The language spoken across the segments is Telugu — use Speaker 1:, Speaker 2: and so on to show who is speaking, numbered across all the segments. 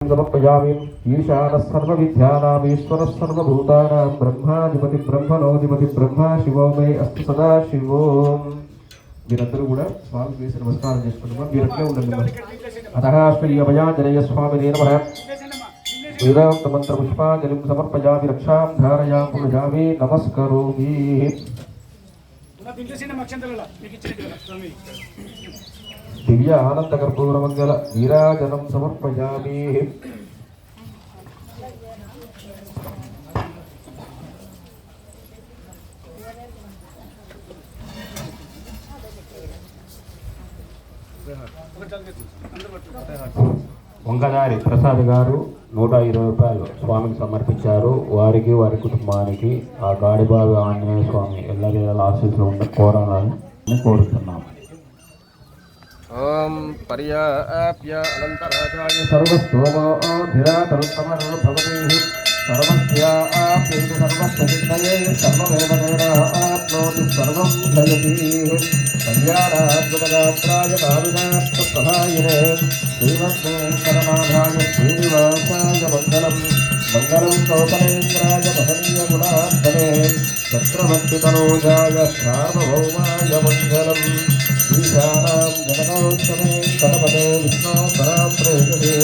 Speaker 1: समर्पयामि। ईशानः सर्वविद्यानाम् ईश्वरः सर्वभूतानां ब्रह्माधिपति ब्रह्मणोऽधिपति ब्रह्मा शिवो मे अस्तु सदा शिवो। మీరందరూ కూడా స్వామికి వేసి నమస్కారం చేసుకుంటున్నాం. మీరు అట్లే ఉండండి. అతః శ్రీ అభయాంజనేయ స్వామినే నమః. వేదాంత మంత్ర పుష్పాంజలిం సమర్పయామి. రక్షాం ధారయామి పూజామి నమస్కరోమి. దివ్య ఆనంద కర్పూర మంగళ నీరాజనం సమర్పయామి. వంగదారి ప్రసాద్ గారు 120 రూపాయలు స్వామికి సమర్పించారు. వారికి వారి కుటుంబానికి ఆ గాడిబావి ఆంజనేయ స్వామి ఎల్లవేళ ఆశీస్సులు ఉండ కోరాలని కోరుతున్నాం. ఓం పర్యాప్య అనంతరాజాయ సర్వస్తోమోధిరాతరుత్తమనుభవతి సర్వస్యాప్యేన సర్వస్యసిద్ధయే సర్వమేవ నేనాప్నోతి సర్వం జయతి. కళ్యాణాద్భుతగాత్రాయ కాళిదాస్తప్రదాయినే శ్రీమద్వేంకటనాథాయ శ్రీనివాసాయ మంగళం. మంగళం కౌసలేంద్రాయ మహనీయ గుణాత్మనే చక్రవర్తితనూజాయ సార్వభౌమాయ మంగళం. ఈశానాం జగదోత్తమే గణపతే విష్ణోత్తరాం ప్రేయసే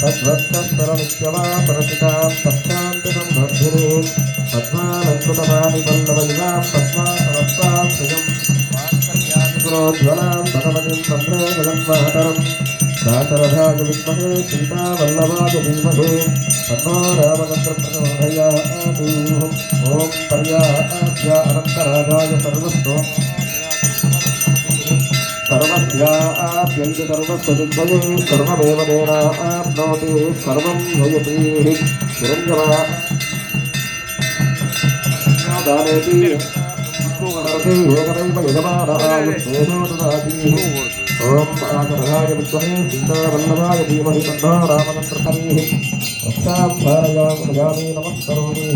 Speaker 1: తద్వత్తరమిత్యమా ప్రసితాం తత్శాంతితం వర్ధినీం పద్మాలంకృతపాణి పల్లవయుగాం పద్మాసనస్తాం శ్రియం వాత్సల్యాదిగుణోజ్వలాం భగవతిం వందే జగన్మాతరం. దాశరథాయ విద్మహే సీతావల్లభాయ ధీమహి తన్నో రామచంద్ర ప్రచోదయాత్. ఓం పర్యాప్య అనంతరాజాయ సర్వస్యాప్యంతి సర్వస్వసిద్ధయే సర్వమేవ నేనాప్నోతి సర్వం జయతి. చిరంజీవానేతి ఏకమైవ యజమానాయ శ్రేయో దదాతి. ఓం ఆకరాయ విద్మహే సీతావల్లభాయ ధీమహి తన్నో రామచంద్ర రక్షాం ధారయామి నమస్కరోమి.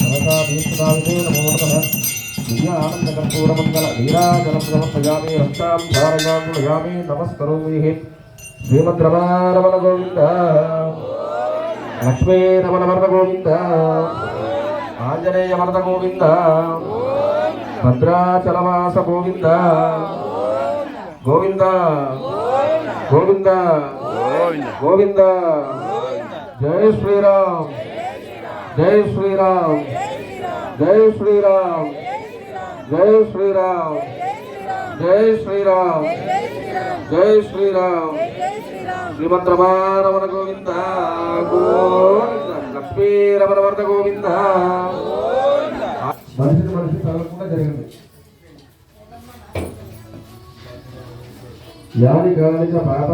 Speaker 1: మనసాభీష్టాయ నమో నమః. దివ్య ఆనంద కర్పూర మంగళ నీరాజనం సమర్పయామి. రక్షాం ధారయామి నమస్కరోమి. శ్రీమద్రమారమణ గోవింద లక్ష్మీ రమణ వరద గోవింద ఆంజనేయ వరద గోవింద భద్రాచలవాస గోవింద గోవింద గోవింద గోవింద. జై శ్రీరామ్ జై శ్రీరామ్ జై శ్రీరామ్ జై శ్రీరామ్ జై శ్రీరామ్ జై శ్రీరామ్. శ్రీమద్రమారమణ గోవింద గోవింద లక్ష్మీరమణ వరద గోవింద. మనిషి తగలకుండా జరిగింది. యాని కాలిక పాప